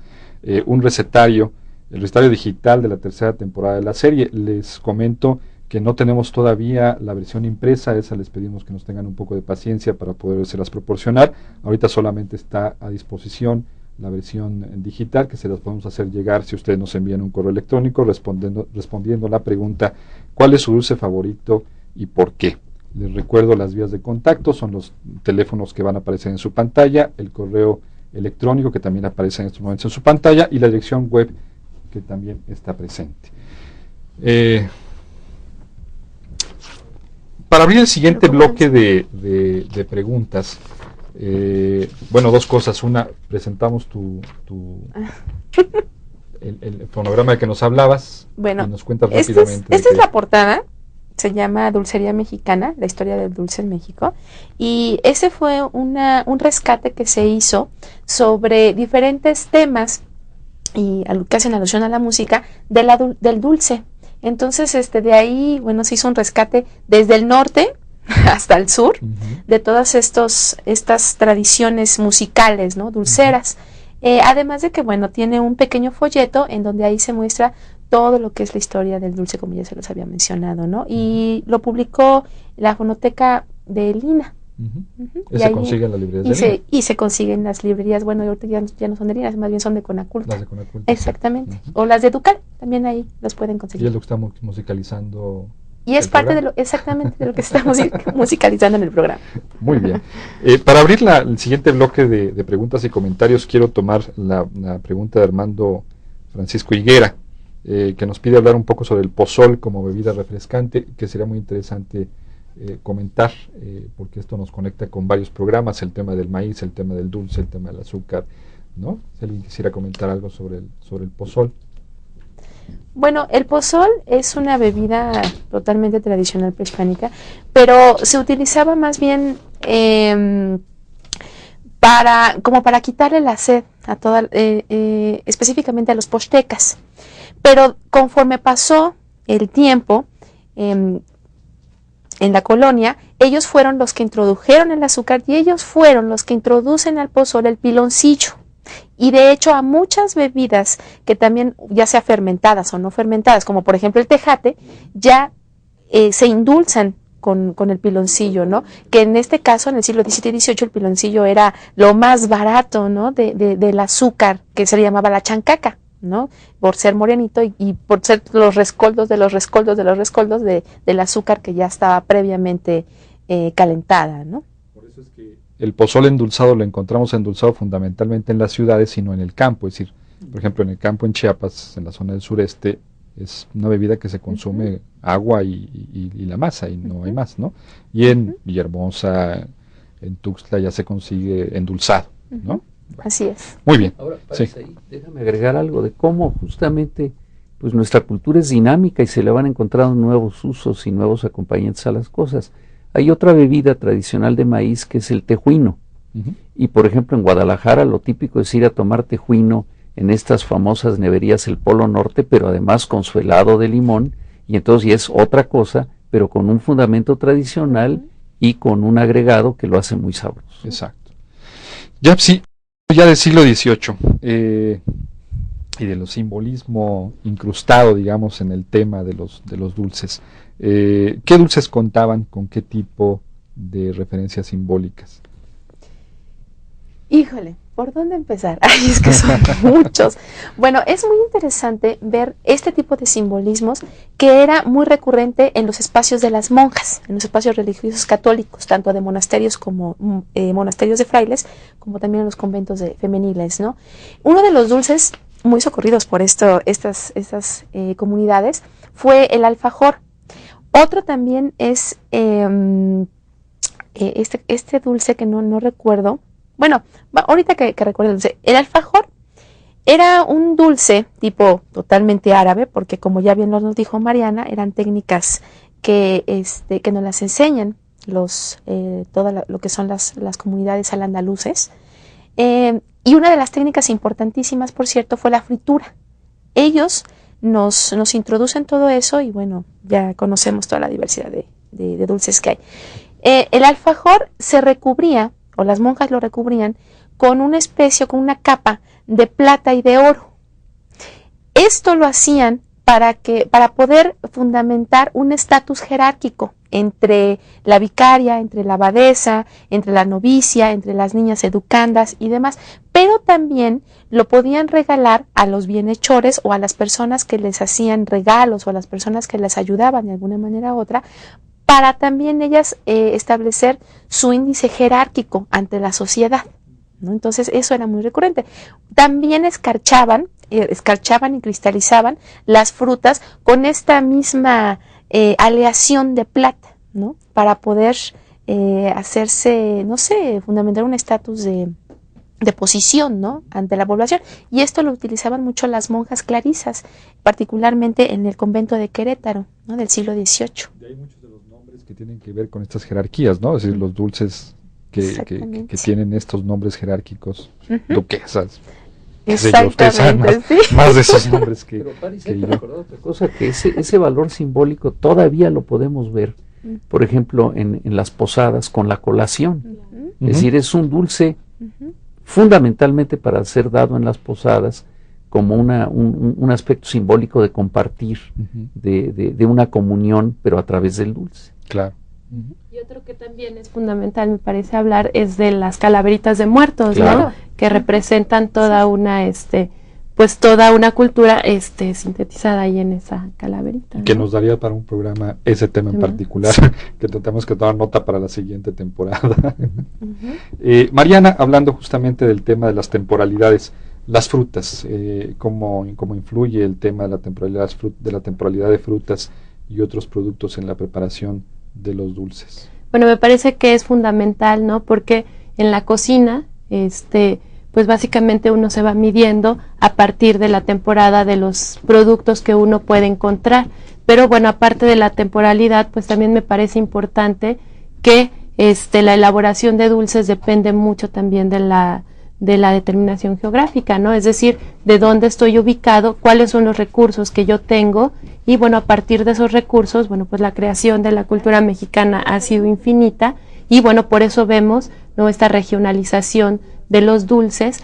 un recetario, el recetario digital de la tercera temporada de la serie. Les comento que no tenemos todavía la versión impresa, esa les pedimos que nos tengan un poco de paciencia para poderlas proporcionar. Ahorita solamente está a disposición la versión digital, que se las podemos hacer llegar si ustedes nos envían un correo electrónico respondiendo la pregunta: ¿cuál es su dulce favorito y por qué? Les recuerdo las vías de contacto, son los teléfonos que van a aparecer en su pantalla, el correo electrónico que también aparece en estos momentos en su pantalla, y la dirección web que también está presente. Para abrir el siguiente bloque de preguntas, bueno, dos cosas. Una, presentamos el fonograma de que nos hablabas. Bueno, y nos cuentas rápidamente. Esta es la portada, se llama Dulcería Mexicana, la historia del dulce en México, y ese fue un rescate que se hizo sobre diferentes temas y que hacen alusión a la música del dulce. Entonces, de ahí, bueno, se hizo un rescate desde el norte hasta el sur, de todas estas tradiciones musicales, ¿no? Dulceras. Además de que, bueno, tiene un pequeño folleto en donde ahí se muestra todo lo que es la historia del dulce, como ya se los había mencionado, ¿no? Y lo publicó la Fonoteca de Lina. Se consigue en las librerías de Lina. Y se consiguen las librerías, bueno, ahorita ya no son de Lina, más bien son de Conaculta. Las de Conaculta. Exactamente. O las de Educal, también ahí los pueden conseguir. Y es lo que estamos musicalizando. Y es parte de exactamente de lo que estamos musicalizando en el programa. Muy bien. Para abrir el siguiente bloque de preguntas y comentarios, quiero tomar la pregunta de Armando Francisco Higuera, que nos pide hablar un poco sobre el pozol como bebida refrescante, que sería muy interesante comentar, porque esto nos conecta con varios programas, el tema del maíz, el tema del dulce, el tema del azúcar, ¿no? Si alguien quisiera comentar algo sobre el pozol. Bueno, el pozol es una bebida totalmente tradicional prehispánica, pero se utilizaba más bien como para quitarle la sed a específicamente a los pochtecas. Pero conforme pasó el tiempo en la colonia, ellos fueron los que introdujeron el azúcar y ellos fueron los que introducen al pozol el piloncillo. Y de hecho a muchas bebidas que también, ya sea fermentadas o no fermentadas, como por ejemplo el tejate, ya se indulzan con el piloncillo, ¿no? Que en este caso, en el siglo XVII y XVIII, el piloncillo era lo más barato, ¿no? Del azúcar, que se le llamaba la chancaca, ¿no? Por ser morenito y por ser los rescoldos de los rescoldos de los rescoldos del azúcar que ya estaba previamente calentada, ¿no? Por eso es que el pozol endulzado lo encontramos endulzado fundamentalmente en las ciudades y no en el campo. Es decir, por ejemplo, en el campo en Chiapas, en la zona del sureste, es una bebida que se consume agua y la masa y no hay más, ¿no? Y en Villahermosa, en Tuxtla ya se consigue endulzado, ¿no? Bueno, así es. Muy bien. Ahora, Sí. ahí, déjame agregar algo de cómo justamente pues nuestra cultura es dinámica y se le van encontrando nuevos usos y nuevos acompañantes a las cosas. Hay otra bebida tradicional de maíz que es el tejuino. Y por ejemplo en Guadalajara lo típico es ir a tomar tejuino en estas famosas neverías el Polo Norte, pero además con su helado de limón, y entonces ya es otra cosa, pero con un fundamento tradicional y con un agregado que lo hace muy sabroso. Exacto. Ya sí, ya del siglo XVIII, y de lo simbolismo incrustado, digamos, en el tema de los dulces. ¿Qué dulces contaban con qué tipo de referencias simbólicas? Híjole, ¿por dónde empezar? Ay, es que son muchos. Bueno, es muy interesante ver este tipo de simbolismos que era muy recurrente en los espacios de las monjas, en los espacios religiosos católicos, tanto de monasterios como monasterios de frailes, como también en los conventos femeniles, ¿no? Uno de los dulces muy socorridos por estas comunidades fue el alfajor. Otro también es este dulce que no recuerdo. Bueno, ahorita que recuerdo el dulce, el alfajor era un dulce tipo totalmente árabe, porque como ya bien nos dijo Mariana, eran técnicas que nos las enseñan lo que son las comunidades al-andaluces. Y una de las técnicas importantísimas, por cierto, fue la fritura. Ellos nos introducen todo eso y bueno, ya conocemos toda la diversidad de dulces que hay. El alfajor se recubría, o las monjas lo recubrían, con una especie, con una capa de plata y de oro. Esto lo hacían para poder fundamentar un estatus jerárquico entre la vicaria, entre la abadesa, entre la novicia, entre las niñas educandas y demás, pero también lo podían regalar a los bienhechores o a las personas que les hacían regalos o a las personas que les ayudaban de alguna manera u otra, para también ellas establecer su índice jerárquico ante la sociedad, ¿no? Entonces eso era muy recurrente. También escarchaban y cristalizaban las frutas con esta misma aleación de plata, ¿no? Para poder hacerse, no sé, fundamentar un estatus de posición, ¿no? Ante la población. Y esto lo utilizaban mucho las monjas clarisas, particularmente en el convento de Querétaro, ¿no? Del siglo XVIII. De ahí muchos de los nombres que tienen que ver con estas jerarquías, ¿no? Es decir, los dulces que tienen estos nombres jerárquicos, duquesas. Ustedes saben más de esos nombres que yo. Otra cosa, que ese valor simbólico todavía lo podemos ver, por ejemplo, en las posadas con la colación. Es decir, es un dulce fundamentalmente para ser dado en las posadas como un aspecto simbólico de compartir, de una comunión, pero a través del dulce. Claro. Y otro que también es fundamental, me parece hablar, es de las calaveritas de muertos, Claro. ¿no? Que representan toda una, pues toda una cultura, sintetizada ahí en esa calaverita. Que ¿no? nos daría para un programa ese tema en particular, que tratamos que tomar nota para la siguiente temporada. Mariana, hablando justamente del tema de las temporalidades, las frutas, cómo influye el tema de la temporalidad de frutas y otros productos en la preparación de los dulces? Bueno, me parece que es fundamental, ¿no? Porque en la cocina, pues básicamente uno se va midiendo a partir de la temporada de los productos que uno puede encontrar. Pero bueno, aparte de la temporalidad, pues también me parece importante que la elaboración de dulces depende mucho también de la determinación geográfica, ¿no? Es decir, de dónde estoy ubicado, cuáles son los recursos que yo tengo, y bueno, a partir de esos recursos, bueno, pues la creación de la cultura mexicana ha sido infinita, y bueno, por eso vemos, ¿no?, esta regionalización de los dulces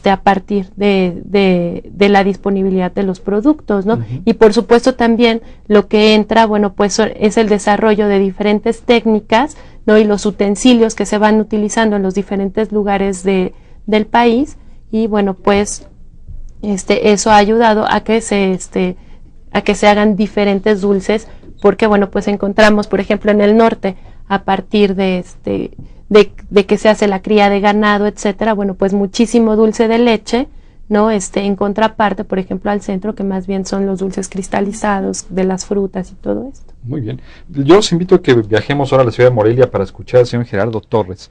a partir de la disponibilidad de los productos, ¿no? Y por supuesto también lo que entra, bueno, pues es el desarrollo de diferentes técnicas, ¿no?, y los utensilios que se van utilizando en los diferentes lugares del país, y bueno, pues eso ha ayudado a que se hagan diferentes dulces, porque bueno, pues encontramos, por ejemplo, en el norte, a partir de que se hace la cría de ganado, etcétera, bueno, pues muchísimo dulce de leche, ¿no? En contraparte, por ejemplo, al centro, que más bien son los dulces cristalizados de las frutas y todo esto. Muy bien. Yo los invito a que viajemos ahora a la ciudad de Morelia para escuchar al señor Gerardo Torres,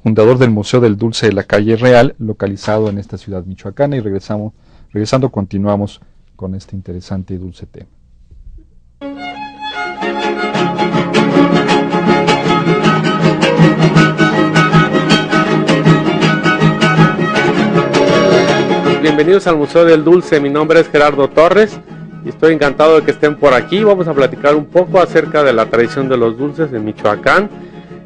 fundador del Museo del Dulce de la Calle Real, localizado en esta ciudad michoacana, y regresando continuamos con este interesante y dulce tema. Bienvenidos al Museo del Dulce, mi nombre es Gerardo Torres y estoy encantado de que estén por aquí. Vamos a platicar un poco acerca de la tradición de los dulces en Michoacán.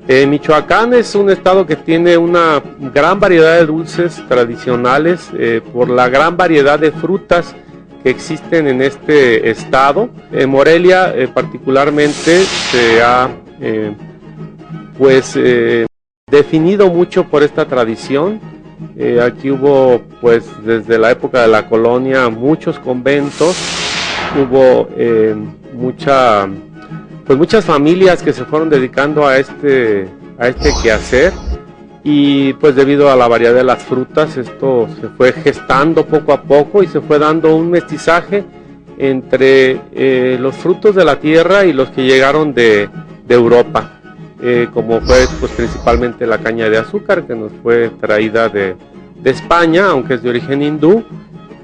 Michoacán es un estado que tiene una gran variedad de dulces tradicionales por la gran variedad de frutas que existen en este estado. En Morelia particularmente se ha definido mucho por esta tradición. Aquí hubo, pues, desde la época de la colonia, muchos conventos, hubo muchas familias que se fueron dedicando a este quehacer, y pues debido a la variedad de las frutas, esto se fue gestando poco a poco y se fue dando un mestizaje entre los frutos de la tierra y los que llegaron de Europa. Como fue pues principalmente la caña de azúcar, que nos fue traída de España, aunque es de origen hindú,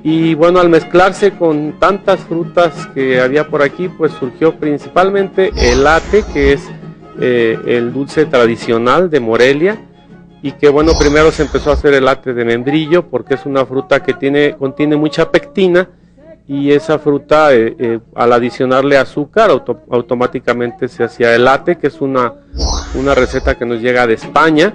y bueno, al mezclarse con tantas frutas que había por aquí, pues surgió principalmente el ate, que es el dulce tradicional de Morelia, y que bueno, primero se empezó a hacer el ate de membrillo, porque es una fruta que contiene mucha pectina, y esa fruta, al adicionarle azúcar, automáticamente se hacía el ate, que es una receta que nos llega de España.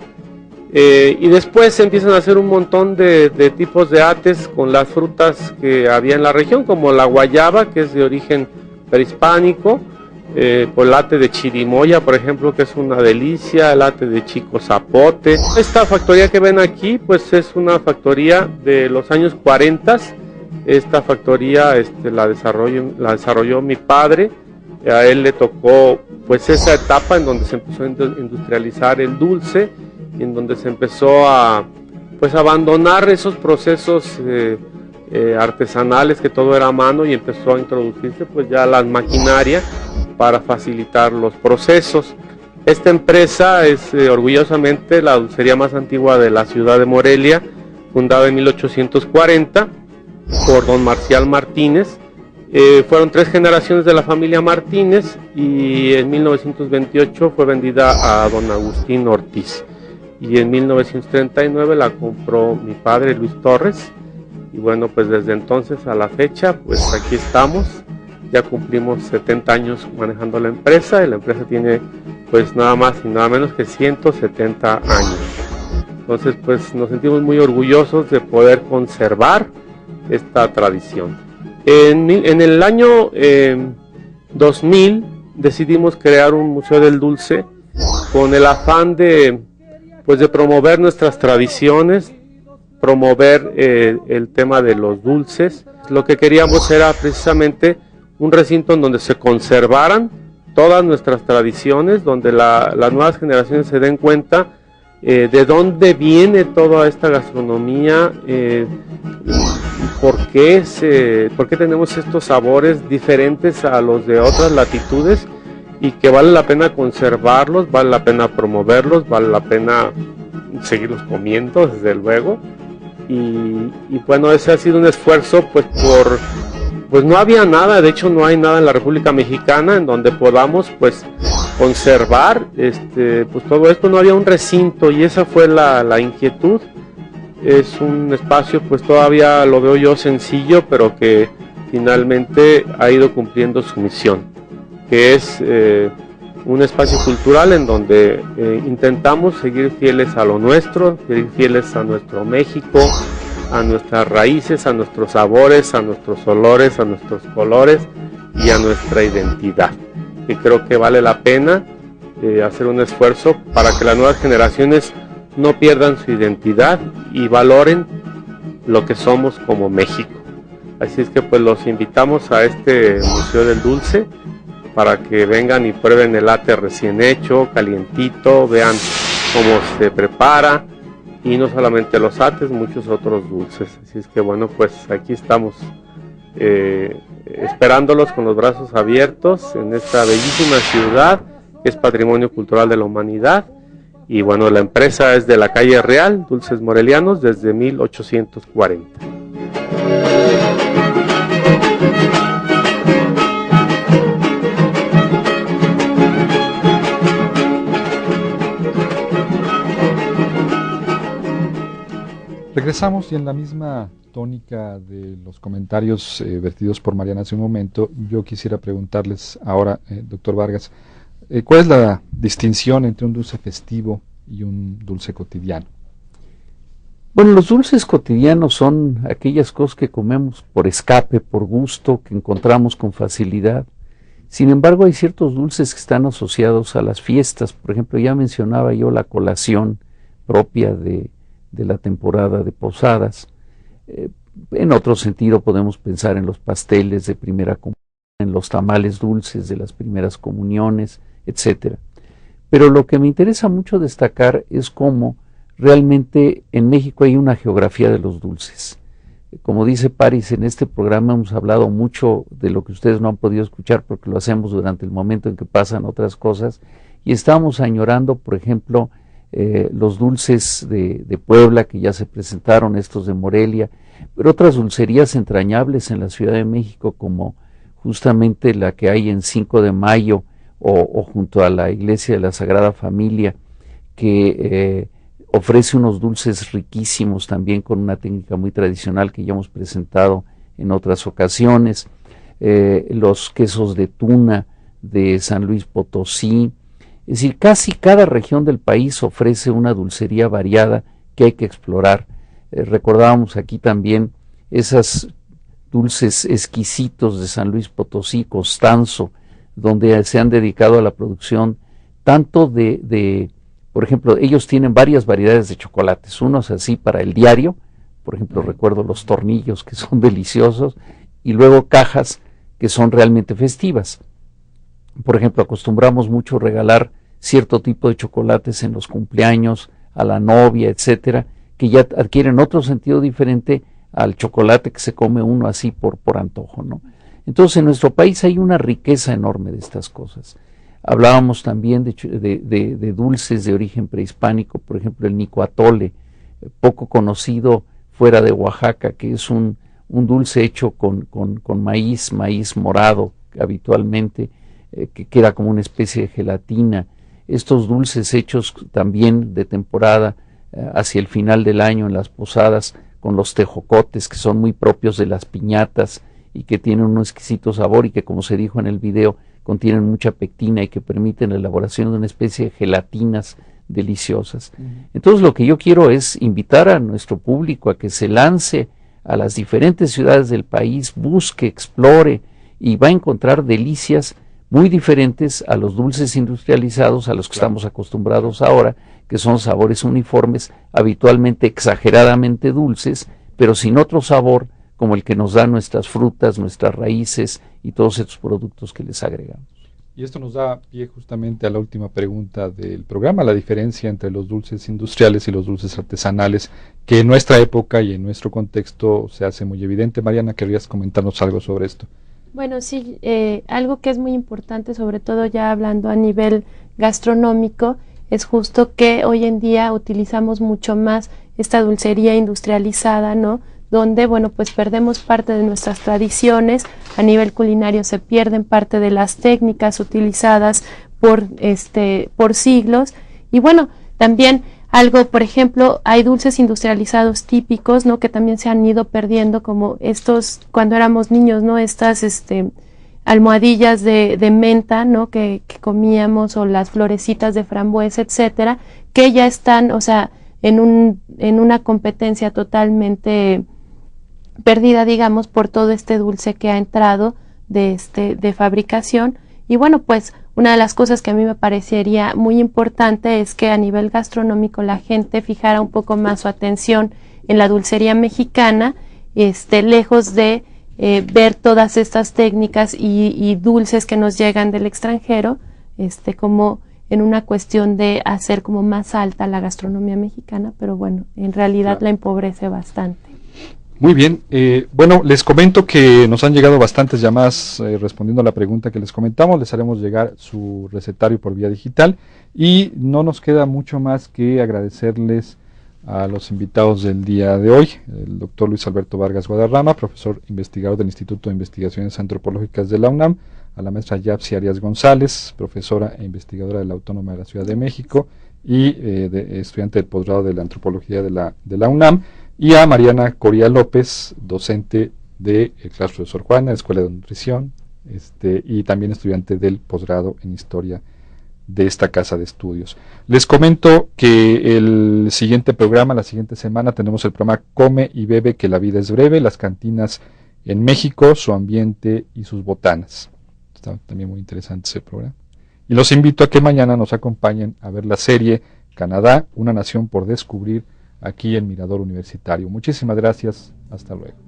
Y después se empiezan a hacer un montón de tipos de ates con las frutas que había en la región, como la guayaba, que es de origen prehispánico, el ate de chirimoya, por ejemplo, que es una delicia, el ate de chico zapote. Esta factoría que ven aquí, pues es una factoría de los años 40. Esta factoría la desarrolló mi padre. A él le tocó pues esa etapa en donde se empezó a industrializar el dulce, y en donde se empezó a abandonar esos procesos artesanales, que todo era a mano, y empezó a introducirse pues ya la maquinaria para facilitar los procesos. Esta empresa es orgullosamente la dulcería más antigua de la ciudad de Morelia, fundada en 1840 por don Marcial Martínez. Fueron 3 generaciones de la familia Martínez, y en 1928 fue vendida a don Agustín Ortiz, y en 1939 la compró mi padre Luis Torres, y bueno, pues desde entonces a la fecha, pues aquí estamos. Ya cumplimos 70 años manejando la empresa, y la empresa tiene pues nada más y nada menos que 170 años. Entonces pues nos sentimos muy orgullosos de poder conservar esta tradición. En el año 2000 decidimos crear un Museo del Dulce con el afán de promover nuestras tradiciones, promover el tema de los dulces. Lo que queríamos era precisamente un recinto en donde se conservaran todas nuestras tradiciones, donde las nuevas generaciones se den cuenta de dónde viene toda esta gastronomía, por qué tenemos estos sabores diferentes a los de otras latitudes, y que vale la pena conservarlos, vale la pena promoverlos, vale la pena seguirlos comiendo, desde luego. Y bueno, ese ha sido un esfuerzo pues no había nada, de hecho no hay nada en la República Mexicana en donde podamos pues conservar pues todo esto, no había un recinto, y esa fue la inquietud. Es un espacio pues todavía lo veo yo sencillo, pero que finalmente ha ido cumpliendo su misión, que es un espacio cultural en donde intentamos seguir fieles a lo nuestro, seguir fieles a nuestro México, a nuestras raíces, a nuestros sabores, a nuestros olores, a nuestros colores y a nuestra identidad. Y creo que vale la pena hacer un esfuerzo para que las nuevas generaciones no pierdan su identidad y valoren lo que somos como México. Así es que pues los invitamos a este Museo del Dulce para que vengan y prueben el ate recién hecho, calientito, vean cómo se prepara, y no solamente los ates, muchos otros dulces. Así es que bueno, pues aquí estamos esperándolos con los brazos abiertos en esta bellísima ciudad que es Patrimonio Cultural de la Humanidad. Y bueno, la empresa es de la calle Real, Dulces Morelianos, desde 1840. Regresamos, y en la misma tónica de los comentarios vertidos por Mariana hace un momento, yo quisiera preguntarles ahora, doctor Vargas, ¿cuál es la distinción entre un dulce festivo y un dulce cotidiano? Bueno, los dulces cotidianos son aquellas cosas que comemos por escape, por gusto, que encontramos con facilidad. Sin embargo, hay ciertos dulces que están asociados a las fiestas. Por ejemplo, ya mencionaba yo la colación propia de la temporada de posadas. En otro sentido podemos pensar en los pasteles de primera comunión, en los tamales dulces de las primeras comuniones, etcétera. Pero lo que me interesa mucho destacar es cómo realmente en México hay una geografía de los dulces. Como dice Paris, en este programa hemos hablado mucho de lo que ustedes no han podido escuchar porque lo hacemos durante el momento en que pasan otras cosas, y estamos añorando, por ejemplo, los dulces de Puebla, que ya se presentaron, estos de Morelia, pero otras dulcerías entrañables en la Ciudad de México, como justamente la que hay en 5 de Mayo o junto a la Iglesia de la Sagrada Familia, que ofrece unos dulces riquísimos también con una técnica muy tradicional que ya hemos presentado en otras ocasiones, los quesos de tuna de San Luis Potosí. Es decir, casi cada región del país ofrece una dulcería variada que hay que explorar. Recordábamos aquí también esas dulces exquisitos de San Luis Potosí, Constanzo, donde se han dedicado a la producción tanto por ejemplo, ellos tienen varias variedades de chocolates, unos así para el diario, por ejemplo, recuerdo los tornillos que son deliciosos, y luego cajas que son realmente festivas. Por ejemplo, acostumbramos mucho regalar cierto tipo de chocolates en los cumpleaños, a la novia, etcétera, que ya adquieren otro sentido diferente al chocolate que se come uno así por antojo, ¿no? Entonces, en nuestro país hay una riqueza enorme de estas cosas. Hablábamos también de dulces de origen prehispánico, por ejemplo, el nicoatole, poco conocido fuera de Oaxaca, que es un dulce hecho con maíz morado habitualmente, que queda como una especie de gelatina. Estos dulces hechos también de temporada hacia el final del año en las posadas, con los tejocotes, que son muy propios de las piñatas y que tienen un exquisito sabor y que, como se dijo en el video, contienen mucha pectina y que permiten la elaboración de una especie de gelatinas deliciosas. Entonces, lo que yo quiero es invitar a nuestro público a que se lance a las diferentes ciudades del país, busque, explore, y va a encontrar delicias muy diferentes a los dulces industrializados a los que estamos acostumbrados ahora, que son sabores uniformes, habitualmente exageradamente dulces, pero sin otro sabor como el que nos dan nuestras frutas, nuestras raíces y todos estos productos que les agregamos. Y esto nos da pie justamente a la última pregunta del programa, la diferencia entre los dulces industriales y los dulces artesanales, que en nuestra época y en nuestro contexto se hace muy evidente. Mariana, ¿querrías comentarnos algo sobre esto? Bueno, sí, algo que es muy importante, sobre todo ya hablando a nivel gastronómico, es justo que hoy en día utilizamos mucho más esta dulcería industrializada, ¿no? Donde, bueno, pues perdemos parte de nuestras tradiciones, a nivel culinario se pierden parte de las técnicas utilizadas por siglos, y bueno, también algo, por ejemplo, hay dulces industrializados típicos, ¿no? Que también se han ido perdiendo, como estos, cuando éramos niños, ¿no? Estas, almohadillas de menta, ¿no? Que comíamos, o las florecitas de frambuesa, etcétera, que ya están, o sea, en una competencia totalmente perdida, digamos, por todo este dulce que ha entrado de fabricación. Y bueno, pues una de las cosas que a mí me parecería muy importante es que a nivel gastronómico la gente fijara un poco más su atención en la dulcería mexicana, lejos de ver todas estas técnicas y dulces que nos llegan del extranjero, como en una cuestión de hacer como más alta la gastronomía mexicana, pero bueno, en realidad la empobrece bastante. Muy bien, bueno, les comento que nos han llegado bastantes llamadas respondiendo a la pregunta que les comentamos. Les haremos llegar su recetario por vía digital y no nos queda mucho más que agradecerles a los invitados del día de hoy: el doctor Luis Alberto Vargas Guadarrama, profesor investigador del Instituto de Investigaciones Antropológicas de la UNAM; a la maestra Yapsi Arias González, profesora e investigadora de la Autónoma de la Ciudad de México y estudiante del posgrado de la Antropología de la UNAM; y a Mariana Coria López, docente de claustro de Sor Juana, Escuela de Nutrición, y también estudiante del posgrado en Historia de esta casa de estudios. Les comento que el siguiente programa, la siguiente semana, tenemos el programa Come y Bebe, que la vida es breve, las cantinas en México, su ambiente y sus botanas. Está también muy interesante ese programa. Y los invito a que mañana nos acompañen a ver la serie Canadá, una nación por descubrir, aquí en Mirador Universitario. Muchísimas gracias, hasta luego.